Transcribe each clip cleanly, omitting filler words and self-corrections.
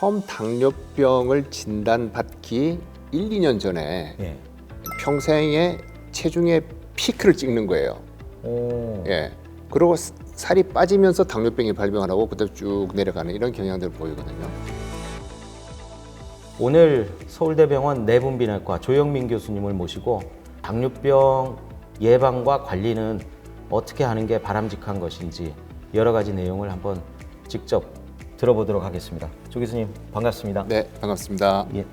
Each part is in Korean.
처음 당뇨병을 진단받기 1, 2년 전에 예. 평생의 체중의 피크를 찍는 거예요. 오. 예. 그리고 살이 빠지면서 당뇨병이 발병하고 그다음 쭉 내려가는 이런 경향들을 보이거든요. 오늘 서울대병원 내분비내과 조영민 교수님을 모시고 당뇨병 예방과 관리는 어떻게 하는 게 바람직한 것인지 여러 가지 내용을 한번 직접 들어보도록 하겠습니다. 조 교수님 반갑습니다. 네, 반갑습니다. 예.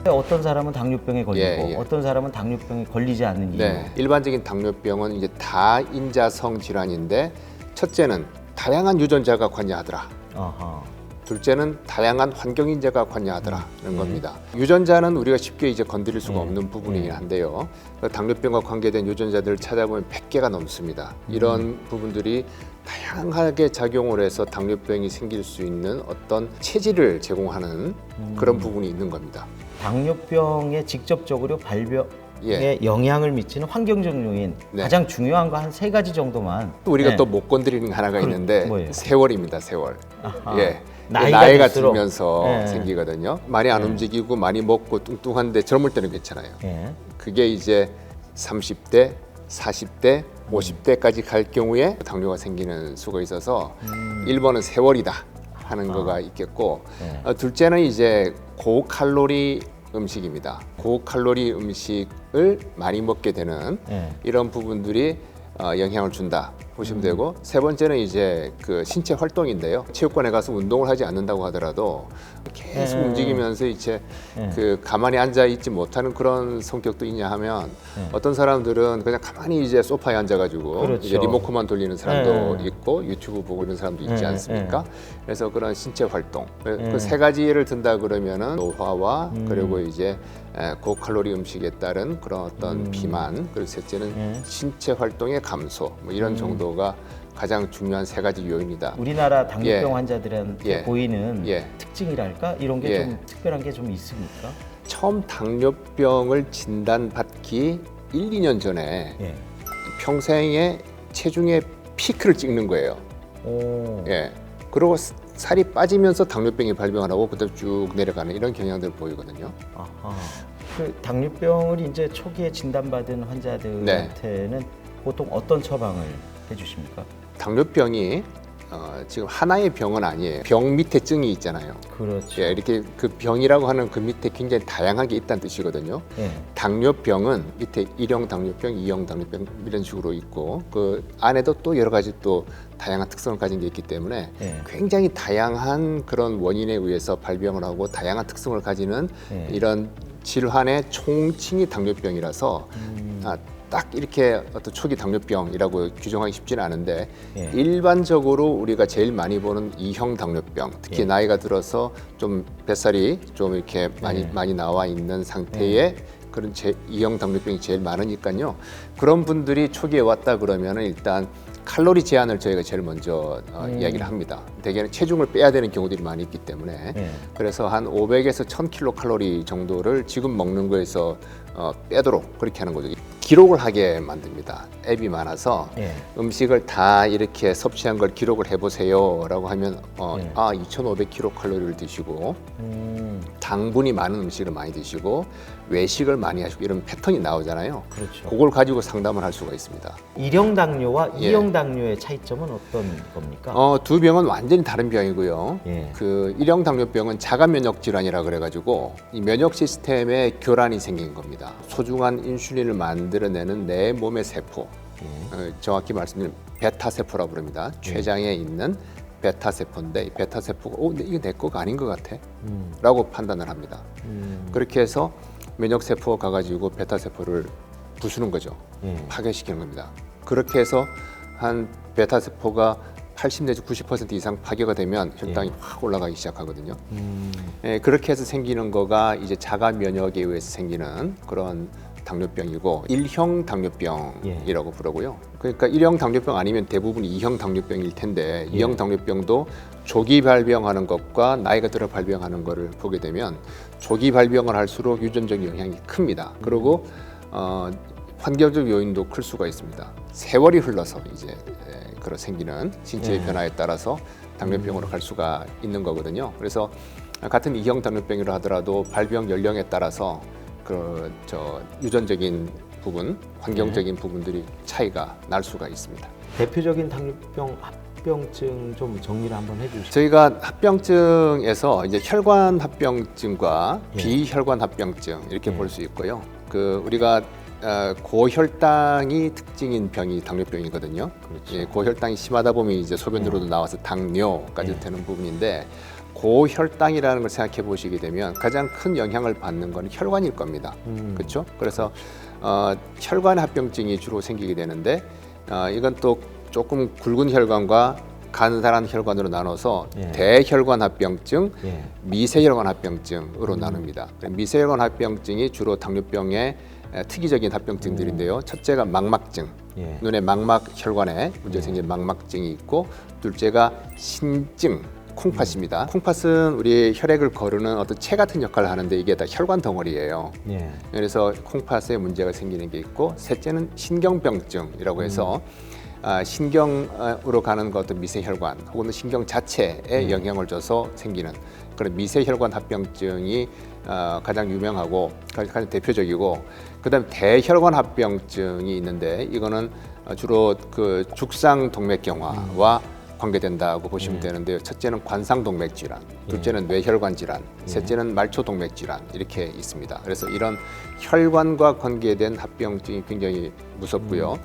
어떤 사람은 당뇨병에 걸리고 예. 어떤 사람은 당뇨병에 걸리지 않는 이유. 네, 일반적인 당뇨병은 이제 다인자성 질환인데 첫째는 다양한 유전자가 관여하더라. 아하. 둘째는 다양한 환경 인자가 관여하더라는 겁니다. 유전자는 우리가 쉽게 이제 건드릴 수가 없는 부분이긴 한데요. 당뇨병과 관계된 유전자들을 찾아보면 100개가 넘습니다. 이런 부분들이 다양하게 작용을 해서 당뇨병이 생길 수 있는 어떤 체질을 제공하는 그런 부분이 있는 겁니다. 당뇨병에 직접적으로 발병에 예. 영향을 미치는 환경적 요인 네. 가장 중요한 거 한 3가지 정도만. 우리가 네. 또 못 건드리는 게 하나가 있는데 뭐예요? 세월입니다. 세월. 아하. 예. 나이가 들수록. 들면서 예. 생기거든요. 많이 안 움직이고 많이 먹고 뚱뚱한데 젊을 때는 괜찮아요. 예. 그게 이제 30대, 40대, 50대까지 갈 경우에 당뇨가 생기는 수가 있어서 1번은 세월이다 하는 거가 있겠고 네. 둘째는 이제 고칼로리 음식입니다. 고칼로리 음식을 많이 먹게 되는 네. 이런 부분들이 영향을 준다 보시면 되고 세 번째는 이제 그 신체 활동인데요. 체육관에 가서 운동을 하지 않는다고 하더라도 계속 움직이면서 이제 그 가만히 앉아 있지 못하는 그런 성격도 있냐 하면 어떤 사람들은 그냥 가만히 이제 소파에 앉아가지고 그렇죠. 이제 리모컨만 돌리는 사람도 있고 유튜브 보고 이런 사람도 있지 않습니까? 그래서 그런 신체 활동 그 세 가지를 든다 그러면은 노화와 그리고 이제 고칼로리 음식에 따른 그런 어떤 비만 그리고 셋째는 신체 활동의 감소 뭐 이런 정도가 가장 중요한 3가지 요인이다. 우리나라 당뇨병 예. 환자들한테 예. 보이는 예. 특징이랄까 이런 게 예. 좀 특별한 게 좀 있습니까? 처음 당뇨병을 진단받기 1, 2년 전에 예. 평생의 체중의 피크를 찍는 거예요. 오. 예. 그리고 살이 빠지면서 당뇨병이 발병하고 그다음 쭉 내려가는 이런 경향들을 보이거든요. 아하. 그 당뇨병을 이제 초기에 진단받은 환자들한테는 보통 어떤 처방을 해주십니까? 당뇨병이 지금 하나의 병은 아니에요. 병 밑에 증이 있잖아요. 그렇죠. 예, 이렇게 그 병이라고 하는 그 밑에 굉장히 다양한 게 있다는 뜻이거든요. 예. 당뇨병은 밑에 1형 당뇨병, 2형 당뇨병 이런 식으로 있고 그 안에도 또 여러 가지 또 다양한 특성을 가진 게 있기 때문에 예. 굉장히 다양한 그런 원인에 의해서 발병을 하고 다양한 특성을 가지는 예. 이런 질환의 총칭이 당뇨병이라서 딱 이렇게 어떤 초기 당뇨병이라고 규정하기 쉽지는 않은데 예. 일반적으로 우리가 제일 많이 보는 2형 당뇨병, 특히 예. 나이가 들어서 좀 뱃살이 좀 이렇게 많이 나와 있는 상태의 그런 2형 당뇨병이 제일 많으니까요. 그런 분들이 초기에 왔다 그러면은 일단 칼로리 제한을 저희가 제일 먼저 이야기를 합니다. 대개는 체중을 빼야 되는 경우들이 많이 있기 때문에 그래서 한 500에서 1000kcal 정도를 지금 먹는 거에서 빼도록 그렇게 하는 거죠. 기록을 하게 만듭니다. 앱이 많아서 음식을 다 이렇게 섭취한 걸 기록을 해보세요라고 하면 2,500kcal를 드시고 당분이 많은 음식을 많이 드시고 외식을 많이 하시고 이런 패턴이 나오잖아요. 그렇죠. 그걸 가지고 상담을 할 수가 있습니다. 1형 당뇨와 예. 2형 당뇨의 차이점은 어떤 겁니까? 두 병은 완전히 다른 병이고요. 예. 그 1형 당뇨병은 자가 면역 질환이라 그래가지고 이 면역 시스템에 교란이 생긴 겁니다. 소중한 인슐린을 만들어내는 내 몸의 세포, 정확히 말씀드리면 베타 세포라고 부릅니다. 췌장에 있는 베타 세포인데 이 베타 세포가 근데 이게 내 거가 아닌 것 같아 라고 판단을 합니다. 그렇게 해서 면역 세포가 가가지고 베타 세포를 부수는 거죠. 파괴시키는 겁니다. 그렇게 해서 한 베타 세포가 80 내지 90% 이상 파괴가 되면 혈당이 확 올라가기 시작하거든요. 그렇게 해서 생기는 거가 이제 자가 면역에 의해서 생기는 그런 당뇨병이고 1형 당뇨병이라고 부르고요. 그러니까 1형 당뇨병 아니면 대부분 2형 당뇨병일 텐데 2형 당뇨병도 조기 발병하는 것과 나이가 들어 발병하는 것을 보게 되면 조기 발병을 할수록 유전적 영향이 큽니다. 그리고 환경적 요인도 클 수가 있습니다. 세월이 흘러서 이제 그런 생기는 신체의 변화에 따라서 당뇨병으로 갈 수가 있는 거거든요. 그래서 같은 2형 당뇨병이라 하더라도 발병 연령에 따라서 유전적인 부분, 환경적인 부분들이 차이가 날 수가 있습니다. 대표적인 당뇨병 합병증 좀 정리를 한번 해주시죠. 저희가 합병증에서 이제 혈관 합병증과 예. 비혈관 합병증 이렇게 예. 볼 수 있고요. 우리가 고혈당이 특징인 병이 당뇨병이거든요. 그렇죠. 예, 고혈당이 심하다 보면 이제 소변으로도 나와서 당뇨까지 예. 되는 부분인데, 고혈당이라는 걸 생각해 보시게 되면 가장 큰 영향을 받는 건 혈관일 겁니다. 그렇죠? 그래서 혈관 합병증이 주로 생기게 되는데, 이건 또 조금 굵은 혈관과 간단한 혈관으로 나눠서 예. 대혈관 합병증, 예. 미세혈관 합병증으로 나눕니다. 미세혈관 합병증이 주로 당뇨병의 특이적인 합병증들인데요. 첫째가 망막증, 예. 눈의 망막 혈관에 문제 생긴 망막증이 있고, 둘째가 신증, 콩팥입니다. 콩팥은 우리 혈액을 거르는 어떤 채 같은 역할을 하는데 이게 다 혈관 덩어리예요. 예. 그래서 콩팥에 문제가 생기는 게 있고, 셋째는 신경병증이라고 해서 신경으로 가는 어떤 미세혈관 혹은 신경 자체에 영향을 줘서 생기는 그런 미세혈관 합병증이 가장 유명하고 가장 대표적이고, 그다음 대혈관 합병증이 있는데, 이거는 주로 그 죽상동맥경화와 관계된다고 보시면 되는데요. 첫째는 관상동맥 질환, 둘째는 뇌혈관 질환, 셋째는 말초동맥 질환 이렇게 있습니다. 그래서 이런 혈관과 관계된 합병증이 굉장히 무섭고요.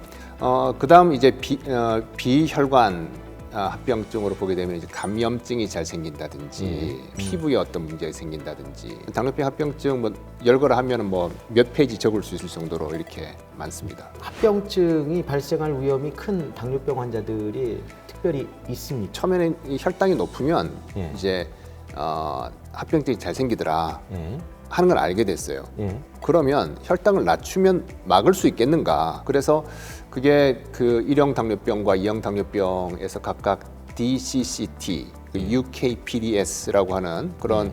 그다음 이제 비혈관 합병증으로 보게 되면 이제 감염증이 잘 생긴다든지 피부에 어떤 문제가 생긴다든지, 당뇨병 합병증 뭐 열거를 하면은 뭐 몇 페이지 적을 수 있을 정도로 이렇게 많습니다. 합병증이 발생할 위험이 큰 당뇨병 환자들이 특별히 있습니다. 처음에는 이 혈당이 높으면 예. 이제 합병증이 잘 생기더라 예. 하는 걸 알게 됐어요. 예. 그러면 혈당을 낮추면 막을 수 있겠는가? 그래서 그게 그 1형 당뇨병과 2형 당뇨병에서 각각 DCCT, UKPDS라고 하는 그런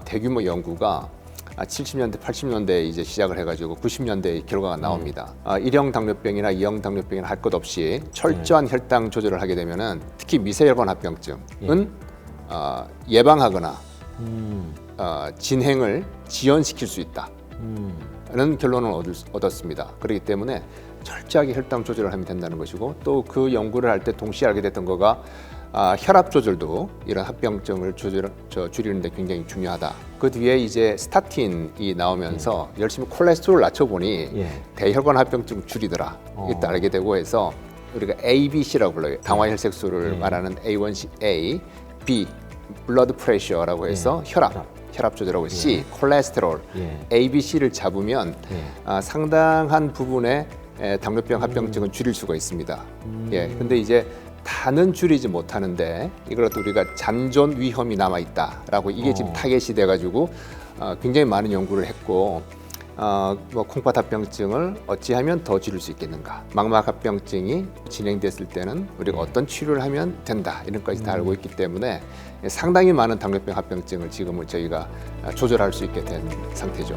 대규모 연구가 70년대, 80년대에 이제 시작을 해가지고 90년대에 결과가 나옵니다. 1형 당뇨병이나 2형 당뇨병이나 할 것 없이 철저한 혈당 조절을 하게 되면은, 특히 미세혈관 합병증은 예방하거나 진행을 지연시킬 수 있다는 결론을 얻었습니다. 그렇기 때문에 철저하게 혈당 조절을 하면 된다는 것이고, 또 그 연구를 할 때 동시에 알게 됐던 거가 혈압 조절도 이런 합병증을 줄이는 데 굉장히 중요하다. 그 뒤에 이제 스타틴이 나오면서 열심히 콜레스테롤을 낮춰보니 대혈관 합병증 줄이더라. 이때 알게 되고 해서 우리가 ABC라고 불러요. 당화혈색소를 말하는 A1C, B 블러드 프레셔라고 해서 혈압 조절하고, C 콜레스테롤, ABC를 잡으면 상당한 부분의 당뇨병 합병증은 줄일 수가 있습니다. 근데 이제 다는 줄이지 못하는데, 이걸 또 우리가 잔존 위험이 남아 있다라고, 이게 지금 타겟이 돼가지고 굉장히 많은 연구를 했고, 뭐 콩팥 합병증을 어찌하면 더 줄일 수 있겠는가, 망막 합병증이 진행됐을 때는 우리가 어떤 치료를 하면 된다, 이런 것까지 다 알고 있기 때문에 상당히 많은 당뇨병 합병증을 지금은 저희가 조절할 수 있게 된 상태죠.